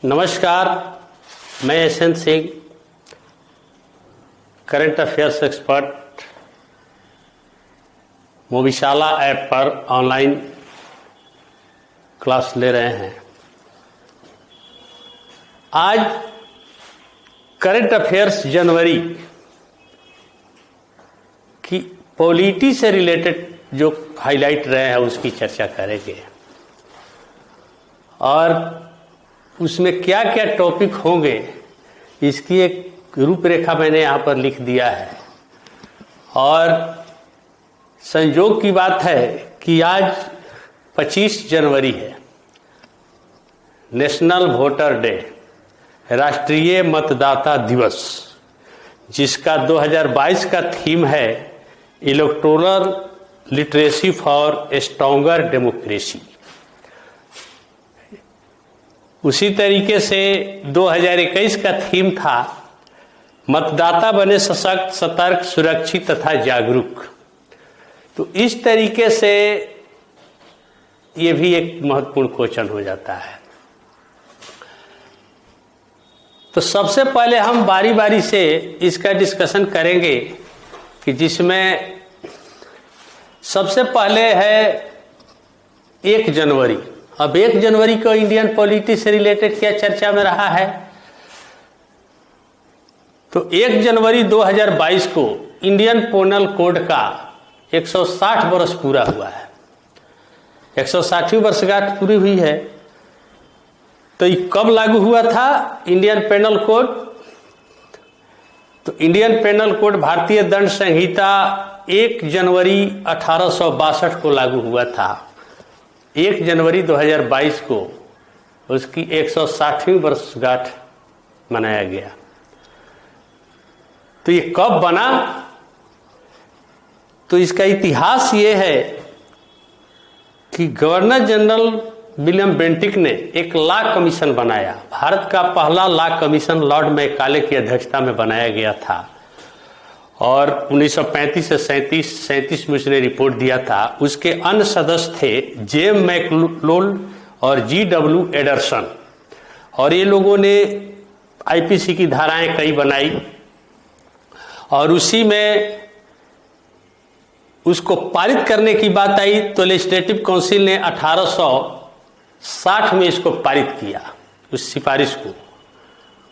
नमस्कार, मैं Yashwant Singh, current affairs expert, Mobishala app पर ऑनलाइन क्लास ले रहे हैं। आज करंट अफेयर्स जनवरी की पॉलिटी से रिलेटेड जो हाईलाइट रहे हैं उसकी चर्चा करेंगे और उसमें क्या क्या टॉपिक होंगे इसकी एक रूपरेखा मैंने यहाँ पर लिख दिया है। और संयोग की बात है कि आज 25 जनवरी है, नेशनल वोटर डे, राष्ट्रीय मतदाता दिवस, जिसका 2022 का थीम है electoral literacy for stronger democracy. उसी तरीके से 2021 का थीम था मतदाता बने सशक्त, सतर्क, सुरक्षित तथा जागरूक। तो इस तरीके से ये भी एक महत्वपूर्ण क्वेश्चन हो जाता है। तो सबसे पहले हम बारी बारी से इसका डिस्कशन करेंगे कि जिसमें सबसे पहले है 1 जनवरी। अब 1 जनवरी को इंडियन पॉलिटी से रिलेटेड क्या चर्चा में रहा है, तो 1 जनवरी 2022 को इंडियन पेनल कोड का 160 वर्ष पूरा हुआ है। 160वीं वर्षगांठ पूरी हुई है। तो ये कब लागू हुआ था इंडियन पेनल कोड? तो इंडियन पेनल कोड भारतीय दंड संहिता 1 जनवरी 1862 को लागू हुआ था। 1 जनवरी 2022 को उसकी 160वीं वर्षगांठ मनाया गया। तो ये कब बना? तो इसका इतिहास ये है कि गवर्नर जनरल विलियम बेंटिक ने एक लॉ कमीशन बनाया। भारत का पहला लॉ कमीशन लॉर्ड मैकाले की अध्यक्षता में बनाया गया था और 1935 से 37 में उसने रिपोर्ट दिया था। उसके अन्य सदस्य थे जेम मैकलोल और जी.डब्ल्यू. एडरसन, और ये लोगों ने आईपीसी की धाराएं कई बनाई और उसी में उसको पारित करने की बात आई तो लेजिस्लेटिव काउंसिल ने 1860 में इसको पारित किया, उस सिफारिश को,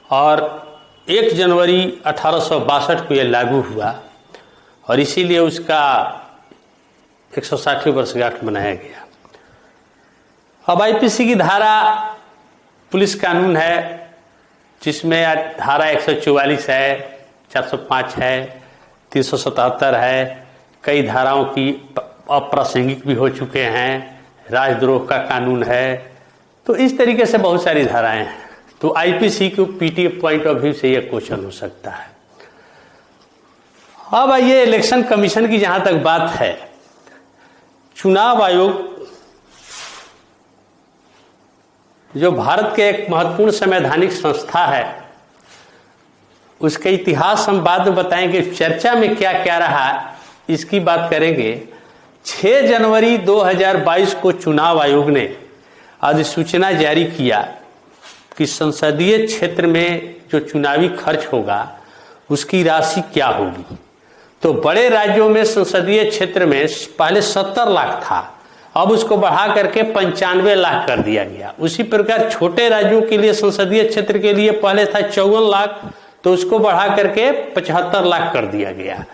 और 1 जनवरी 1862 को यह लागू हुआ और इसीलिए उसका 160वीं वर्षगांठ मनाया गया। अब आईपीसी की धारा पुलिस कानून है जिसमें धारा 144 है, 405 है, 377 है, कई धाराओं की अप्रासंगिक भी हो चुके हैं, राजद्रोह का कानून है। तो इस तरीके से बहुत सारी धाराएं हैं। तो आईपीसी को पीटी पॉइंट ऑफ व्यू से यह क्वेश्चन हो सकता है। अब आइए इलेक्शन कमीशन की जहां तक बात है, चुनाव आयोग जो भारत के एक महत्वपूर्ण संवैधानिक संस्था है, उसके इतिहास हम बाद में बताएंगे। चर्चा में क्या क्या रहा इसकी बात करेंगे। 6 जनवरी 2022 को चुनाव आयोग ने अधिसूचना जारी किया कि संसदीय क्षेत्र में जो चुनावी खर्च होगा उसकी राशि क्या होगी। तो बड़े राज्यों में संसदीय क्षेत्र में पहले 70 लाख था, अब उसको बढ़ा करके 95 लाख कर दिया गया। उसी प्रकार छोटे राज्यों के लिए संसदीय क्षेत्र के लिए पहले था 54 लाख, तो उसको बढ़ा करके 75 लाख कर दिया गया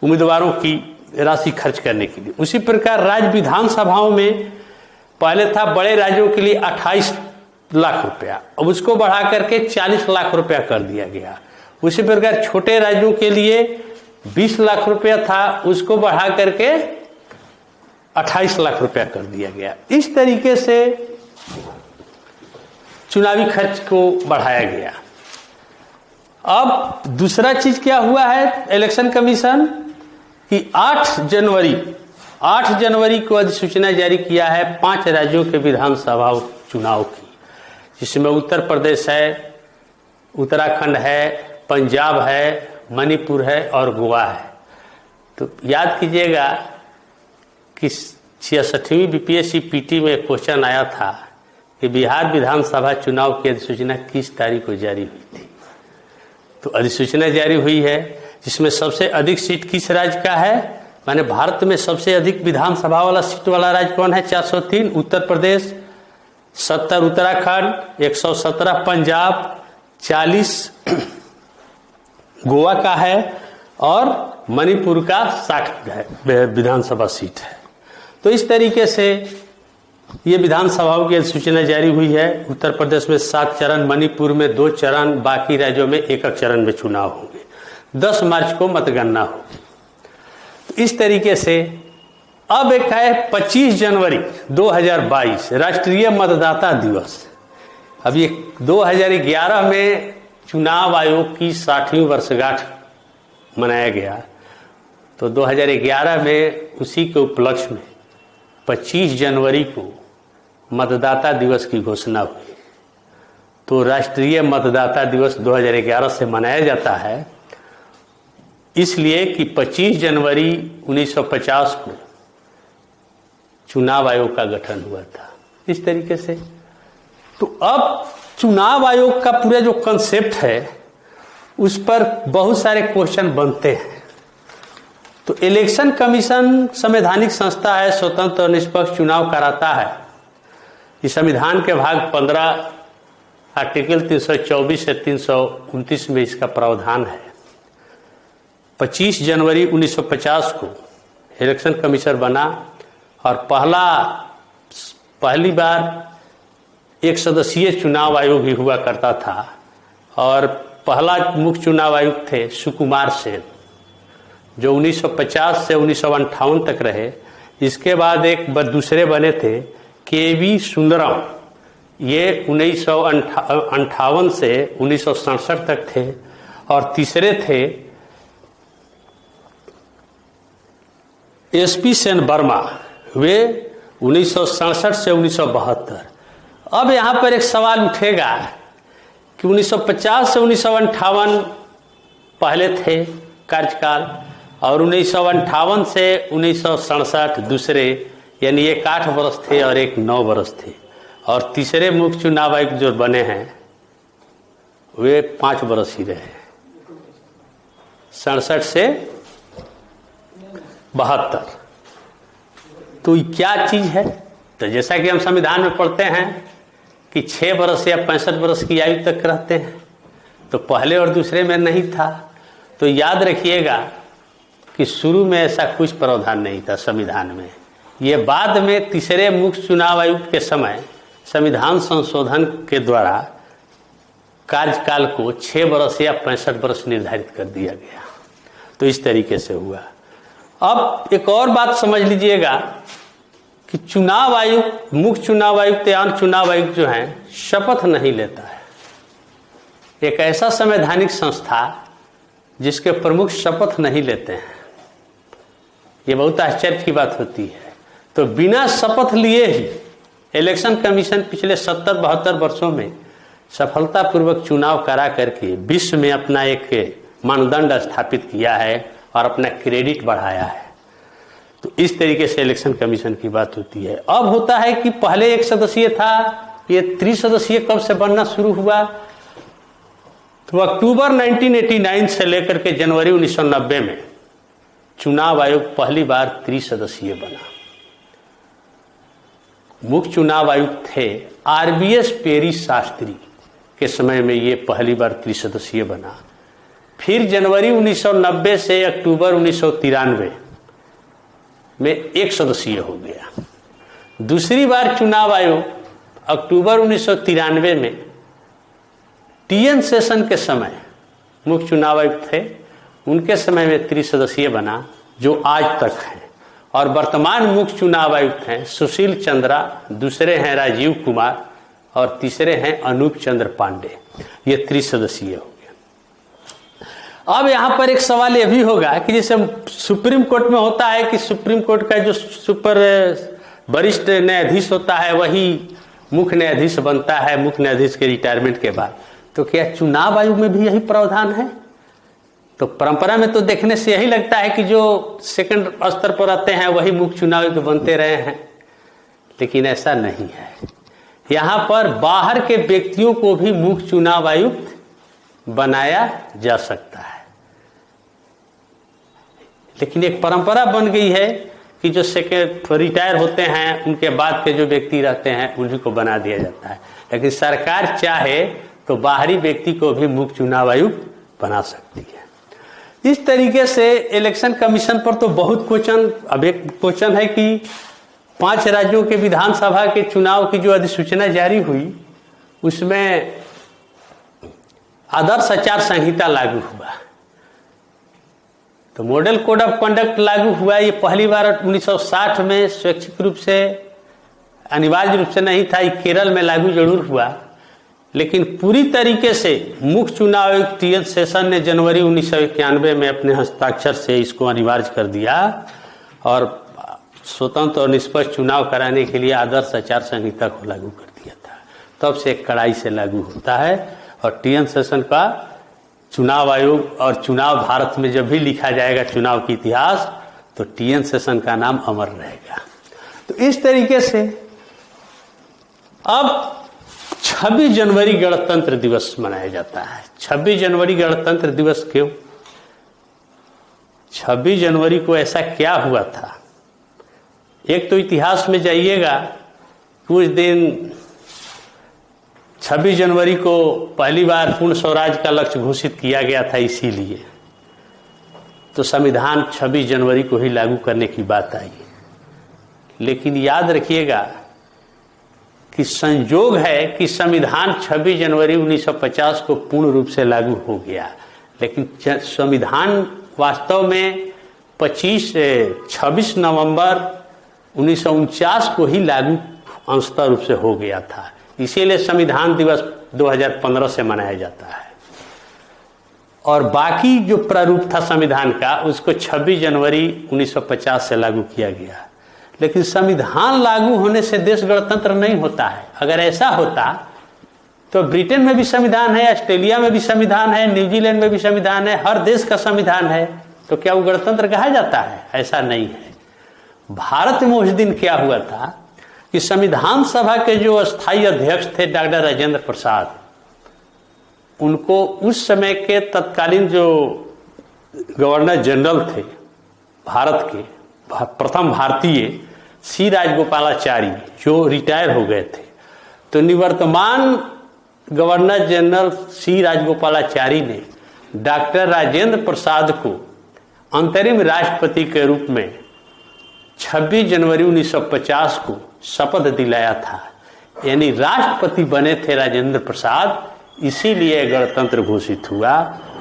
उम्मीदवारों की राशि खर्च करने के लिए। उसी प्रकार राज्य विधानसभाओं में पहले था बड़े राज्यों के लिए 28 लाख रुपया, अब उसको बढ़ा करके 40 लाख रुपया कर दिया गया। उसी प्रकार छोटे राज्यों के लिए 20 लाख रुपया था, उसको बढ़ा करके 28 लाख रुपया कर दिया गया। इस तरीके से चुनावी खर्च को बढ़ाया गया। अब दूसरा चीज क्या हुआ है इलेक्शन कमीशन कि 8 जनवरी को अधिसूचना जारी किया है 5 राज्यों के विधानसभा चुनाव की, जिसमें उत्तर प्रदेश है, उत्तराखंड है, पंजाब है, मणिपुर है और गोवा है। तो याद कीजिएगा कि 66वीं बीपीएससी पीटी में क्वेश्चन आया था कि बिहार विधानसभा चुनाव की अधिसूचना किस तारीख को जारी हुई थी। तो अधिसूचना जारी हुई है जिसमें सबसे अधिक सीट किस राज्य का है, माने भारत में सबसे अधिक विधानसभा वाला सीट वाला राज्य कौन है, 403 उत्तर प्रदेश, 70 उत्तराखंड, 117 पंजाब, 40 गोवा का है और मणिपुर का 60 विधानसभा सीट है। तो इस तरीके से ये विधानसभाओं की अधिसूचना जारी हुई है। उत्तर प्रदेश में 7 चरण, मणिपुर में 2 चरण, बाकी राज्यों में 1 चरण में चुनाव होंगे। 10 मार्च को मतगणना होगी। तो इस तरीके से अब एक है 25 जनवरी 2022 राष्ट्रीय मतदाता दिवस। अब ये 2011 में चुनाव आयोग की 60वीं वर्षगांठ मनाया गया, तो 2011 में उसी के उपलक्ष्य में 25 जनवरी को मतदाता दिवस की घोषणा हुई। तो राष्ट्रीय मतदाता दिवस 2011 से मनाया जाता है इसलिए कि 25 जनवरी 1950 को चुनाव आयोग का गठन हुआ था। इस तरीके से तो अब चुनाव आयोग का पूरा जो कंसेप्ट है उस पर बहुत सारे क्वेश्चन बनते हैं। तो इलेक्शन कमीशन संवैधानिक संस्था है, स्वतंत्र और निष्पक्ष चुनाव कराता है। इस संविधान के भाग 15 आर्टिकल 324 से 329 में इसका प्रावधान है। 25 जनवरी 1950 को इलेक्शन कमीशन बना और पहली बार एक सदस्यीय चुनाव आयोग भी हुआ करता था और पहला मुख्य चुनाव आयुक्त थे सुकुमार सेन, जो 1950 से 1958 तक रहे। इसके बाद एक दूसरे बने थे केवी सुंदरम, ये 1958 से 1967 तक थे। और तीसरे थे एसपी सेन वर्मा, वे 1967 से 1972। अब यहाँ पर एक सवाल उठेगा कि 1950 से 1958 पहले थे कार्यकाल और 1958 से 1967 दूसरे, यानी एक 8 वर्ष थे और एक 9 वर्ष थे। और तीसरे मुख्य चुनाव आयुक्त जो बने हैं वे 5 वर्ष ही रहे, 67 से 72। तो क्या चीज है? तो जैसा कि हम संविधान में पढ़ते हैं कि 6 वर्ष या 65 वर्ष की आयु तक रहते हैं, तो पहले और दूसरे में नहीं था। तो याद रखिएगा कि शुरू में ऐसा कुछ प्रावधान नहीं था संविधान में। ये बाद में तीसरे मुख्य चुनाव आयुक्त के समय संविधान संशोधन के द्वारा कार्यकाल को 6 वर्ष या 65 वर्ष निर्धारित कर दिया गया। तो इस तरीके से हुआ। अब एक और बात समझ लीजिएगा कि चुनाव आयुक्त, मुख्य चुनाव आयुक्त या अन्य चुनाव आयुक्त जो है शपथ नहीं लेता है। एक ऐसा संवैधानिक संस्था जिसके प्रमुख शपथ नहीं लेते हैं, ये बहुत आश्चर्य की बात होती है। तो बिना शपथ लिए ही इलेक्शन कमीशन पिछले 70-72 वर्षों में सफलतापूर्वक चुनाव करा करके विश्व में अपना एक मानदंड स्थापित किया है और अपना क्रेडिट बढ़ाया है। तो इस तरीके से इलेक्शन कमीशन की बात होती है। अब होता है कि पहले 1 सदस्यीय था, ये 3 सदस्यीय कब से बनना शुरू हुआ? तो अक्टूबर 1989 से लेकर के जनवरी 1990 में चुनाव आयोग पहली बार 3 सदस्यीय बना। मुख्य चुनाव आयुक्त थे RBS पेरी शास्त्री के समय में ये पहली बार 3 सदस्यीय बना। फिर जनवरी 1990 से अक्टूबर 1993 में 1 सदस्यीय हो गया। दूसरी बार चुनाव आयोग अक्टूबर 1993 में TN सेशन के समय मुख्य चुनाव आयुक्त थे, उनके समय में 3 सदस्यीय बना, जो आज तक है। और वर्तमान मुख्य चुनाव आयुक्त हैं सुशील चंद्रा, दूसरे हैं राजीव कुमार और तीसरे हैं अनूप चंद्र पांडे। ये 3 सदस्यीय हो गया। अब यहां पर एक सवाल यह भी होगा कि जैसे सुप्रीम कोर्ट में होता है कि सुप्रीम कोर्ट का जो सुपर वरिष्ठ न्यायाधीश होता है वही मुख्य न्यायाधीश बनता है मुख्य न्यायाधीश के रिटायरमेंट के बाद। तो क्या चुनाव आयोग में भी यही प्रावधान है? तो परंपरा में तो देखने से यही लगता है कि जो सेकंड स्तर पर आते हैं वही मुख्य चुनाव आयुक्त बनते रहे हैं, लेकिन ऐसा नहीं है। यहां पर बाहर के व्यक्तियों को भी मुख्य चुनाव आयुक्त बनाया जा सकता है। लेकिन एक परंपरा बन गई है कि जो रिटायर होते हैं उनके बाद के जो व्यक्ति रहते हैं उन्हीं को बना दिया जाता है। लेकिन सरकार चाहे तो बाहरी व्यक्ति को भी मुख्य चुनाव आयुक्त बना सकती है। इस तरीके से इलेक्शन कमीशन पर तो बहुत क्वेश्चन, अब एक क्वेश्चन है कि 5 राज्यों के विधानसभा के चुनाव की जो अधिसूचना जारी हुई उसमें आदर्श आचार संहिता लागू हुआ, तो मॉडल कोड ऑफ कंडक्ट लागू हुआ। ये पहली बार 1960 में स्वैच्छिक रूप से, अनिवार्य रूप से नहीं था, केरल में लागू जरूर हुआ, लेकिन पूरी तरीके से मुख्य चुनाव आयुक्त टी.एन. शेषन ने जनवरी 1991 में अपने हस्ताक्षर से इसको अनिवार्य कर दिया और स्वतंत्र और निष्पक्ष चुनाव कराने के लिए आदर्श आचार संहिता को लागू कर दिया था। तब से कड़ाई से लागू होता है और टी.एन. शेषन का चुनाव आयोग और चुनाव भारत में जब भी लिखा जाएगा चुनाव की इतिहास, तो टी.एन. शेषन का नाम अमर रहेगा। तो इस तरीके से अब 26 जनवरी गणतंत्र दिवस मनाया जाता है। 26 जनवरी गणतंत्र दिवस क्यों? 26 जनवरी को ऐसा क्या हुआ था? एक तो इतिहास में जाइएगा, कुछ दिन 26 जनवरी को पहली बार पूर्ण स्वराज का लक्ष्य घोषित किया गया था, इसीलिए तो संविधान 26 जनवरी को ही लागू करने की बात आई। लेकिन याद रखिएगा कि संयोग है कि संविधान 26 जनवरी 1950 को पूर्ण रूप से लागू हो गया, लेकिन संविधान वास्तव में 26 नवंबर 1949 को ही लागू अंशतः रूप से हो गया था। इसीलिए संविधान दिवस 2015 से मनाया जाता है और बाकी जो प्रारूप था संविधान का उसको 26 जनवरी 1950 से लागू किया गया। लेकिन संविधान लागू होने से देश गणतंत्र नहीं होता है। अगर ऐसा होता तो ब्रिटेन में भी संविधान है, ऑस्ट्रेलिया में भी संविधान है, न्यूजीलैंड में भी संविधान है, हर देश का संविधान है, तो क्या वो गणतंत्र कहा जाता है? ऐसा नहीं है। भारत में उस दिन क्या हुआ था कि संविधान सभा के जो अस्थायी अध्यक्ष थे डॉक्टर राजेंद्र प्रसाद, उनको उस समय के तत्कालीन जो गवर्नर जनरल थे भारत के, प्रथम भारतीय सी राजगोपालाचारी, जो रिटायर हो गए थे, तो निवर्तमान गवर्नर जनरल सी राजगोपालाचारी ने डॉक्टर राजेंद्र प्रसाद को अंतरिम राष्ट्रपति के रूप में 26 जनवरी 1950 को शपथ दिलाया था। यानी राष्ट्रपति बने थे राजेंद्र प्रसाद, इसीलिए गणतंत्र घोषित हुआ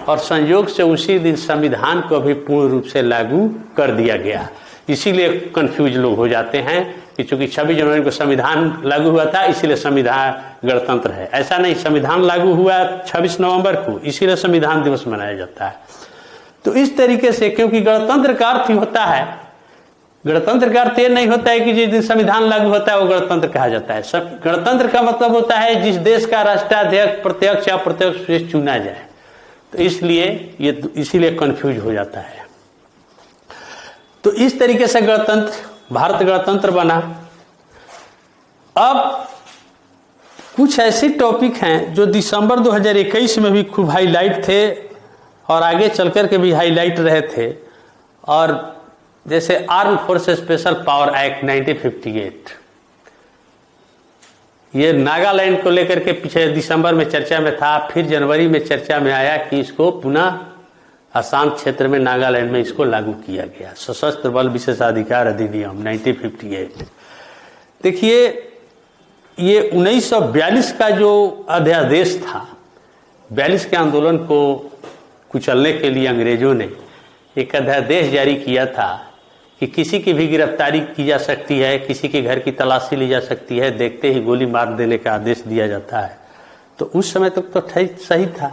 और संयोग से उसी दिन संविधान को भी पूर्ण रूप से लागू कर दिया गया। इसीलिए कंफ्यूज लोग हो जाते हैं कि चूंकि 26 जनवरी को संविधान लागू हुआ था इसीलिए संविधान गणतंत्र है। ऐसा नहीं, संविधान लागू हुआ 26 नवंबर को, इसीलिए संविधान दिवस मनाया जाता है। तो इस तरीके से, क्योंकि गणतंत्र का अर्थ ही होता है, गणतंत्र का अर्थ ये नहीं होता है कि जिस दिन संविधान लागू होता है वो गणतंत्र कहा जाता है। गणतंत्र का मतलब होता है जिस देश का राष्ट्राध्यक्ष प्रत्यक्ष या अप्रत्यक्ष रूप से चुना जाए। तो इसीलिए कंफ्यूज हो जाता है। तो इस तरीके से भारत गणतंत्र बना। अब कुछ ऐसे टॉपिक हैं जो दिसंबर 2021 में भी खूब हाईलाइट थे और आगे चलकर के भी हाईलाइट रहे थे, और जैसे arm forces special power act 1958, ये नागालैंड को लेकर के पीछे दिसंबर में चर्चा में था, फिर जनवरी में चर्चा में आया कि इसको पुनः आसाम क्षेत्र में नागालैंड में इसको लागू किया गया, सशस्त्र बल विशेषाधिकार अधिनियम 1958। देखिए, ये 1942 का जो अध्यादेश था, 42 के आंदोलन को कुचलने के लिए अंग्रेजों ने एक अध्यादेश जारी किया था कि किसी की भी गिरफ्तारी की जा सकती है, किसी के घर की तलाशी ली जा सकती है, देखते ही गोली मार देने का आदेश दिया जाता है। तो उस समय तक तो सही था,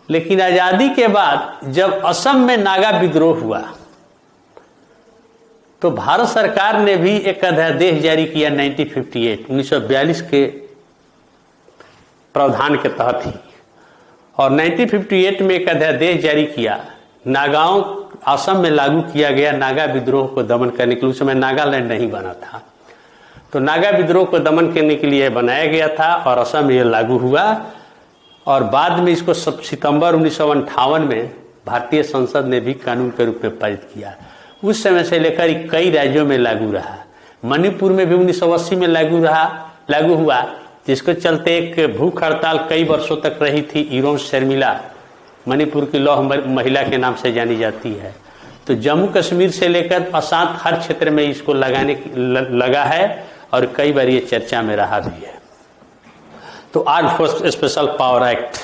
लेकिन आजादी के बाद जब असम में नागा विद्रोह हुआ तो भारत सरकार ने भी एक अध्यादेश जारी किया 1942 के प्रावधान के तहत ही, और 1958 में एक अध्यादेश जारी किया, नागाओं असम में लागू किया गया नागा विद्रोह को दमन करने के लिए। उस समय नागालैंड नहीं बना था। तो नागा विद्रोह को दमन करने के लिए बनाया गया था और असम में ये लागू हुआ। और बाद में इसको सितंबर 1958 में भारतीय संसद ने भी कानून के रूप में पारित किया। उस समय से लेकर कई राज्यों में लागू रहा। मणिपुर में भी 1980 में लागू हुआ, जिसके चलते एक भूख हड़ताल कई वर्षों तक रही थी। इरोम शर्मिला मणिपुर की लौह महिला के नाम से जानी जाती है। तो जम्मू कश्मीर से लेकर अशांत हर क्षेत्र में इसको लगा है और कई बार ये चर्चा में रहा भी है। तो arm force special power act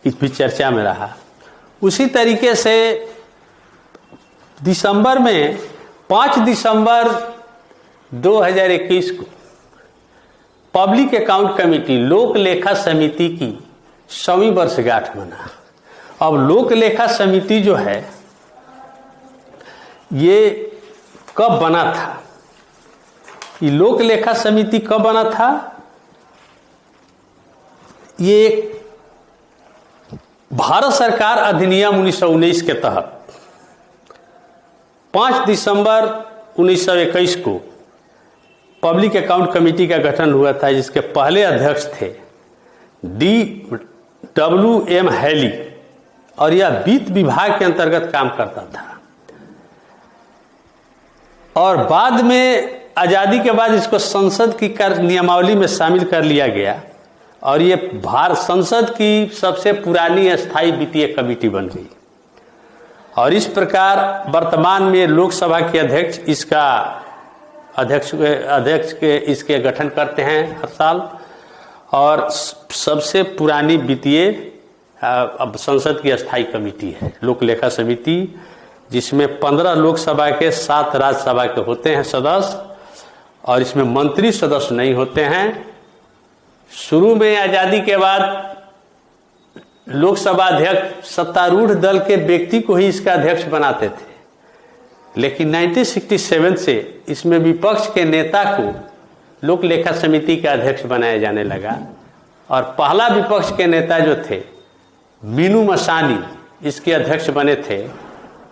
इस भी चर्चा में रहा। उसी तरीके से दिसंबर में 5 दिसंबर 2021 को पब्लिक अकाउंट कमेटी लोक लेखा समिति की 100वीं वर्षगांठ मना। अब लोक लेखा समिति जो है ये कब बना था? ये लोक लेखा समिति कब बना था? ये भारत सरकार अधिनियम 1919 के तहत 5 दिसंबर 1921 को पब्लिक अकाउंट कमेटी का गठन हुआ था, जिसके पहले अध्यक्ष थे D.W.M. हैली और यह वित्त विभाग के अंतर्गत काम करता था। और बाद में आज़ादी के बाद इसको संसद की नियमावली में शामिल कर लिया गया और ये भारत संसद की सबसे पुरानी अस्थायी वित्तीय कमेटी बन गई। और इस प्रकार वर्तमान में लोकसभा के अध्यक्ष इसके गठन करते हैं हर साल। और सबसे पुरानी वित्तीय अब संसद की अस्थायी कमेटी है लोक लेखा समिति, जिसमें 15 लोकसभा के 7 राज्यसभा के होते हैं सदस्य और इसमें मंत्री सदस्य नहीं होते हैं। शुरू में आज़ादी के बाद लोकसभा अध्यक्ष सत्तारूढ़ दल के व्यक्ति को ही इसका अध्यक्ष बनाते थे, लेकिन 1967 से इसमें विपक्ष के नेता को लोक लेखा समिति का अध्यक्ष बनाया जाने लगा। और पहला विपक्ष के नेता जो थे मीनू मसानी इसके अध्यक्ष बने थे।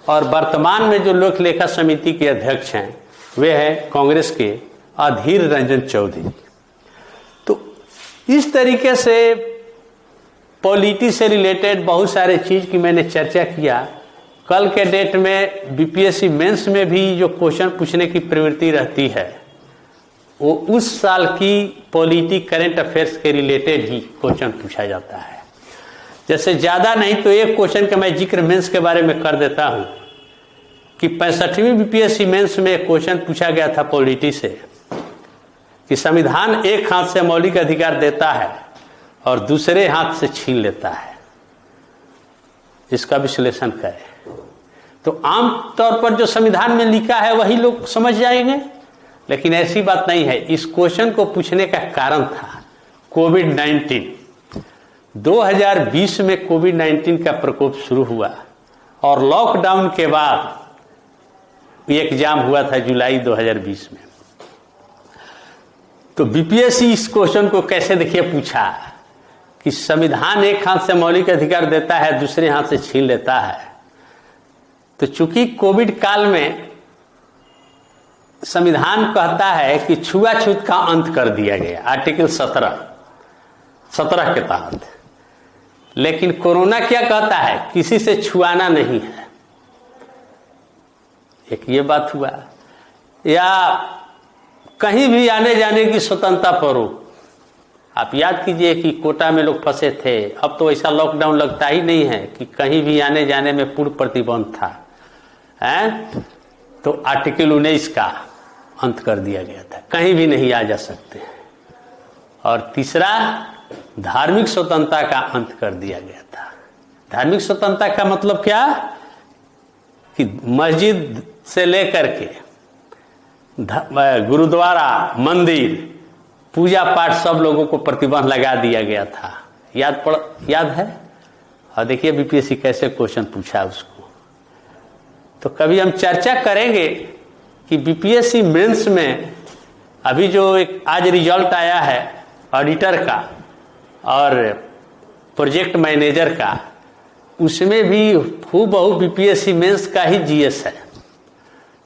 और वर्तमान में जो लोक लेखा समिति के अध्यक्ष हैं वे हैं कांग्रेस के अधीर रंजन चौधरी। तो इस तरीके से पॉलिटी से रिलेटेड बहुत सारे चीज की मैंने चर्चा किया। कल के डेट में बीपीएससी मेंस में भी जो क्वेश्चन पूछने की प्रवृत्ति रहती है वो उस साल की पॉलिटी करंट अफेयर्स के रिलेटेड ही क्वेश्चन पूछा जाता है। जैसे ज़्यादा नहीं तो एक क्वेश्चन का मैं जिक्र मेंस के बारे में कर देता हूँ कि 65वीं बीपीएससी मेंस में एक क्वेश्चन पूछा गया था पॉलिटी से कि संविधान एक हाथ से मौलिक अधिकार देता है और दूसरे हाथ से छीन लेता है, इसका विश्लेषण करें। तो आम तौर पर जो संविधान में लिखा है वही लोग समझ जाएंगे, लेकिन ऐसी बात नहीं है। इस क्वेश्चन को पूछने का कारण था कोविड-19। 2020 में कोविड-19 का प्रकोप शुरू हुआ और लॉकडाउन के बाद ये एग्जाम हुआ था जुलाई 2020 में। तो बीपीएससी इस क्वेश्चन को कैसे देखिए पूछा कि संविधान एक हाथ से मौलिक अधिकार देता है दूसरे हाथ से छीन लेता है। तो चूंकि कोविड काल में संविधान कहता है कि छुआछूत का अंत कर दिया गया, आर्टिकल 17 के तहत, लेकिन कोरोना क्या कहता है किसी से छुआना नहीं है। एक ये बात हुआ। या कहीं भी आने जाने की स्वतंत्रता पर रोक। आप याद कीजिए कि कोटा में लोग फंसे थे, अब तो ऐसा लॉकडाउन लगता ही नहीं है कि कहीं भी आने जाने में पूर्ण प्रतिबंध था, हैं? तो आर्टिकल 19 का अंत कर दिया गया था, कहीं भी नहीं आ जा सकते। और तीसरा, धार्मिक स्वतंत्रता का अंत कर दिया गया था। धार्मिक स्वतंत्रता का मतलब क्या कि मस्जिद से लेकर के गुरुद्वारा, मंदिर, पूजा पाठ सब लोगों को प्रतिबंध लगा दिया गया था। याद है? और देखिए बीपीएससी कैसे क्वेश्चन पूछा उसको। तो कभी हम चर्चा करेंगे कि बीपीएससी मेंस में अभी जो एक आज रिजल्ट आया है ऑडिटर का और प्रोजेक्ट मैनेजर का, उसमें भी हूबहू बीपीएससी मेंस का ही जीएस है।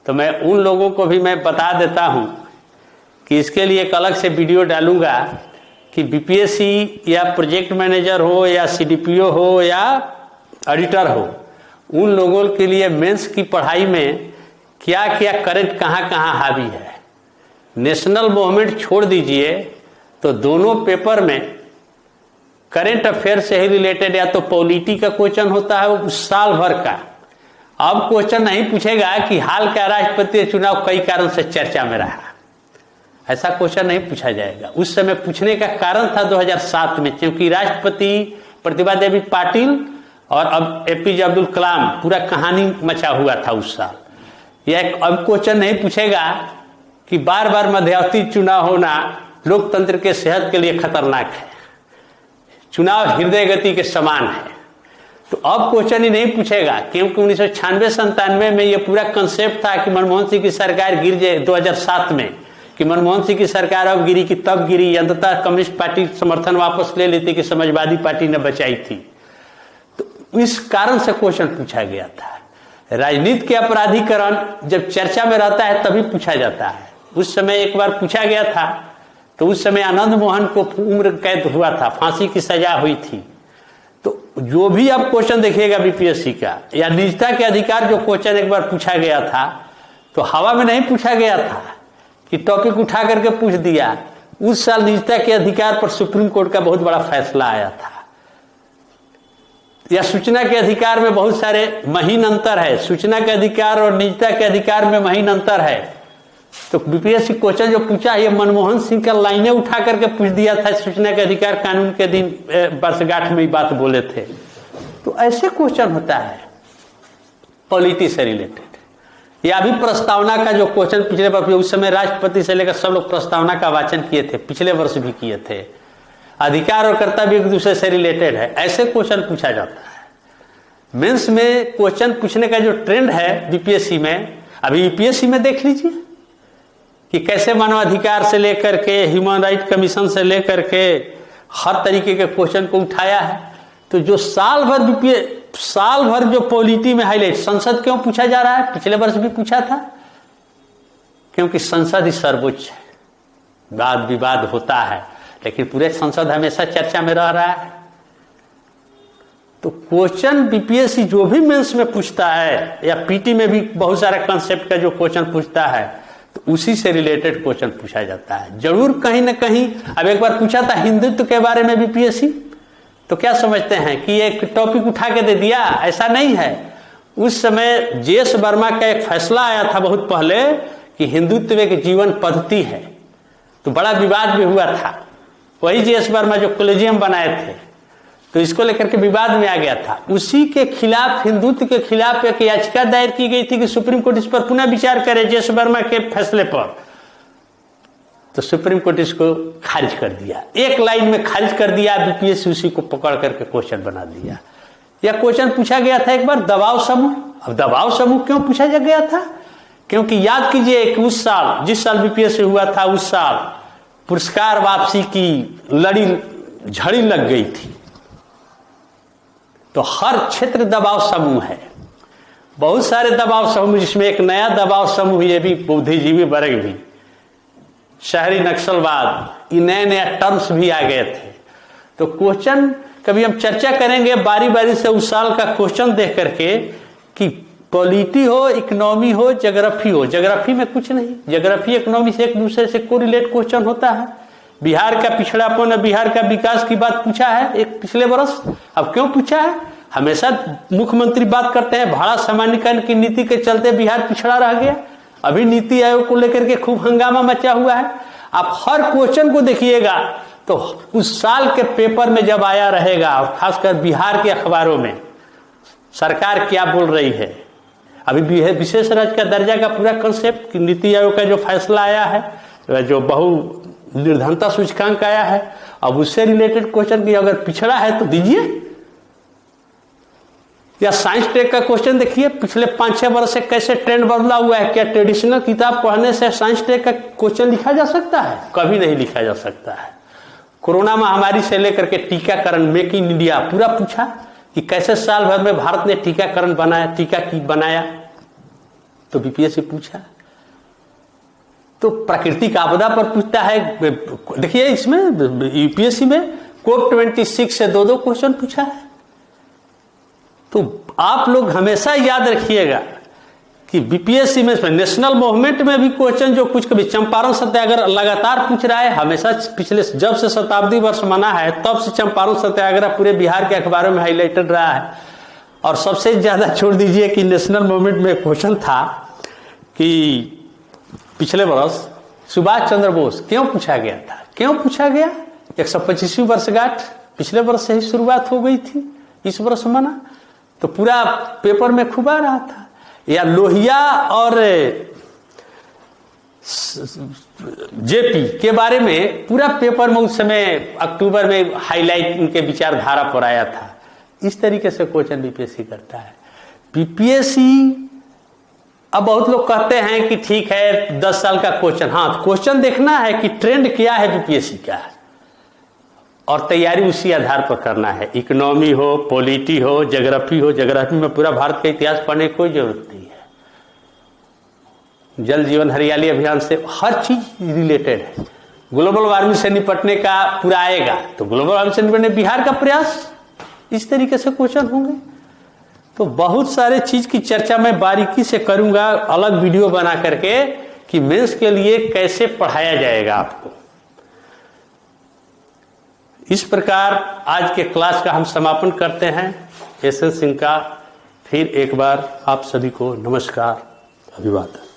तो मैं उन लोगों को भी मैं बता देता हूं कि इसके लिए एक अलग से वीडियो डालूंगा कि बीपीएससी या प्रोजेक्ट मैनेजर हो या सीडीपीओ हो या ऑडिटर हो, उन लोगों के लिए मेंस की पढ़ाई में क्या क्या करंट कहाँ कहाँ हावी है। नेशनल मूवमेंट छोड़ दीजिए तो दोनों पेपर में करंट अफेयर से ही रिलेटेड या तो पॉलिटी का क्वेश्चन होता है उस साल भर का। अब क्वेश्चन नहीं पूछेगा कि हाल का राष्ट्रपति चुनाव कई कारण से चर्चा में रहा, ऐसा क्वेश्चन नहीं पूछा जाएगा। उस समय पूछने का कारण था 2007 में, क्योंकि राष्ट्रपति प्रतिभा देवी पाटिल और अब एपीजे अब्दुल कलाम पूरा कहानी मचा हुआ था उस साल। यह अब क्वेश्चन नहीं पूछेगा कि बार बार मध्यावधि चुनाव होना लोकतंत्र के सेहत के लिए खतरनाक है, चुनाव हृदय गति के समान है। तो अब क्वेश्चन ही नहीं पूछेगा, क्योंकि 1996-97 में यह पूरा कंसेप्ट था कि मनमोहन सिंह की सरकार गिर जाए 2007 में, कि मनमोहन सिंह की सरकार अब गिरी कि तब गिरी, अंततः कम्युनिस्ट पार्टी समर्थन वापस ले लेती कि समाजवादी पार्टी ने बचाई थी। तो इस कारण से क्वेश्चन पूछा गया था। राजनीति के अपराधीकरण जब चर्चा में रहता है तभी पूछा जाता है। उस समय एक बार पूछा गया था, तो उस समय आनंद मोहन को उम्र कैद हुआ था, फांसी की सजा हुई थी। तो जो भी आप क्वेश्चन देखिएगा बीपीएससी का या निजता के अधिकार जो क्वेश्चन एक बार पूछा गया था, तो हवा में नहीं पूछा गया था कि टॉपिक उठा करके पूछ दिया। उस साल निजता के अधिकार पर सुप्रीम कोर्ट का बहुत बड़ा फैसला आया था। या सूचना के अधिकार में बहुत सारे महीन अंतर है, सूचना के अधिकार और निजता के अधिकार में महीन अंतर है। तो बीपीएससी क्वेश्चन जो पूछा, ये मनमोहन सिंह का लाइनें उठा करके पूछ दिया था, सूचना के अधिकार कानून के दिन वर्षगांठ में बात बोले थे। तो ऐसे क्वेश्चन होता है पॉलिटी से रिलेटेड। या अभी प्रस्तावना का जो क्वेश्चन पिछले वर्ष, उस समय राष्ट्रपति से लेकर सब लोग प्रस्तावना का वाचन किए थे, पिछले वर्ष भी किए थे। अधिकार और कर्तव्य एक दूसरे से रिलेटेड है, ऐसे क्वेश्चन पूछा जाता है। मेंस में क्वेश्चन पूछने का जो ट्रेंड है बीपीएससी में, अभी यूपीएससी में देख लीजिए कि कैसे मानवाधिकार से लेकर के ह्यूमन राइट कमीशन से लेकर के हर तरीके के क्वेश्चन को उठाया है। तो जो साल भर जो पॉलिटी में हाईलाइट, संसद क्यों पूछा जा रहा है, पिछले वर्ष भी पूछा था, क्योंकि संसद ही सर्वोच्च है। वाद विवाद होता है लेकिन पूरे संसद हमेशा चर्चा में रह रहा है। तो क्वेश्चन बीपीएससी जो भी मेंस में पूछता है या पीटी में भी बहुत सारा कंसेप्ट का जो क्वेश्चन पूछता है, तो उसी से रिलेटेड क्वेश्चन पूछा जाता है जरूर कहीं ना कहीं। अब एक बार पूछा था हिंदुत्व के बारे में बीपीएससी, तो क्या समझते हैं कि एक टॉपिक उठा के दे दिया? ऐसा नहीं है। उस समय जेएस वर्मा का एक फैसला आया था बहुत पहले कि हिंदुत्व एक जीवन पद्धति है, तो बड़ा विवाद भी हुआ था। वही जेएस वर्मा जो कॉलेजियम बनाए थे, तो इसको लेकर के विवाद में आ गया था। उसी के खिलाफ, हिंदुत्व के खिलाफ एक याचिका दायर की गई थी कि सुप्रीम कोर्ट इस पर पुनः विचार करे जेएस वर्मा के फैसले पर। तो सुप्रीम कोर्ट इसको खारिज कर दिया, एक लाइन में खारिज कर दिया। बीपीएससी उसी को पकड़ करके क्वेश्चन बना दिया। यह क्वेश्चन पूछा गया था एक बार दबाव समूह। अब दबाव समूह क्यों पूछा गया था? क्योंकि याद कीजिए कि उस साल, जिस साल बीपीएससी हुआ था, उस साल पुरस्कार वापसी की झड़ी लग गई थी। तो हर क्षेत्र दबाव समूह है, बहुत सारे दबाव समूह, जिसमें एक नया दबाव समूह ये भी बुद्धिजीवी वर्ग भी, शहरी नक्सलवाद, ये नए नए टर्म्स भी आ गए थे। तो क्वेश्चन कभी हम चर्चा करेंगे बारी बारी से उस साल का क्वेश्चन देख करके कि पॉलिटी हो, इकोनॉमी हो, ज्योग्राफी हो। ज्योग्राफी में कुछ नहीं, ज्योग्राफी इकोनॉमी से एक दूसरे से कोरिलेट क्वेश्चन होता है। बिहार का पिछड़ापन और बिहार का विकास की बात पूछा है एक पिछले वर्ष। अब क्यों पूछा है? हमेशा मुख्यमंत्री बात करते हैं भाड़ा सामान्यीकरण की नीति के चलते बिहार पिछड़ा रह गया। अभी नीति आयोग को लेकर के खूब हंगामा मचा हुआ है। आप हर क्वेश्चन को देखिएगा तो उस साल के पेपर में जब आया रहेगा, और खासकर बिहार के अखबारों में सरकार क्या बोल रही है। अभी भी है विशेष राज्य का दर्जा का पूरा कंसेप्ट कि नीति आयोग का जो फैसला आया है, जो बहु निर्धनता सूचकांक आया है, अब उससे रिलेटेड क्वेश्चन की अगर पिछड़ा है तो दीजिए। या साइंस टेक का क्वेश्चन देखिए, पिछले 5-6 वर्ष से कैसे ट्रेंड बदला हुआ है। क्या ट्रेडिशनल किताब पढ़ने से साइंस टेक का क्वेश्चन लिखा जा सकता है? कभी नहीं लिखा जा सकता है। कोरोना महामारी से लेकर के टीकाकरण, मेक इन इंडिया पूरा पूछा कि कैसे साल भर में भारत ने टीकाकरण बनाया, टीका की बनाया, तो बीपीएससी पूछा। तो प्राकृतिक आपदा पर पूछता है। देखिए इसमें यूपीएससी में COP26 से 2 क्वेश्चन पूछा है। तो आप लोग हमेशा याद रखिएगा कि बीपीएससी में नेशनल मूवमेंट में भी क्वेश्चन जो कुछ कभी चंपारण सत्याग्रह लगातार पूछ रहा है, हमेशा पिछले जब से शताब्दी वर्ष मना है तब से चंपारण सत्याग्रह पूरे बिहार के अखबारों में हाईलाइटेड रहा है। और सबसे ज्यादा छोड़ दीजिए कि नेशनल मूवमेंट में क्वेश्चन था कि पिछले वर्ष सुभाष चंद्र बोस क्यों पूछा गया था, क्यों पूछा गया? 125वीं वर्षगांठ पिछले वर्ष से ही शुरुआत हो गई थी, इस वर्ष मना, तो पूरा पेपर में खूब आ रहा था। या लोहिया और जेपी के बारे में पूरा पेपर में उस समय अक्टूबर में हाईलाइट उनके विचारधारा पर आया था। इस तरीके से क्वेश्चन बीपीएससी करता है। बीपीएससी अब बहुत लोग कहते हैं कि ठीक है 10 साल का क्वेश्चन, हाँ क्वेश्चन देखना है कि ट्रेंड क्या है बीपीएससी का, और तैयारी उसी आधार पर करना है। इकोनॉमी हो, पॉलिटी हो, ज्योग्राफी हो, ज्योग्राफी में पूरा भारत का इतिहास पढ़ने की कोई जरूरत नहीं है। जल जीवन हरियाली अभियान से हर चीज रिलेटेड है। ग्लोबल वार्मिंग से निपटने का पूरा आएगा, तो ग्लोबल वार्मिंग से निपटने बिहार का प्रयास, इस तरीके से क्वेश्चन होंगे। तो बहुत सारे चीज की चर्चा मैं बारीकी से करूंगा अलग वीडियो बना करके कि मेंस के लिए कैसे पढ़ाया जाएगा आपको। इस प्रकार आज के क्लास का हम समापन करते हैं। एसएन सिंह का फिर एक बार आप सभी को नमस्कार, अभिवादन।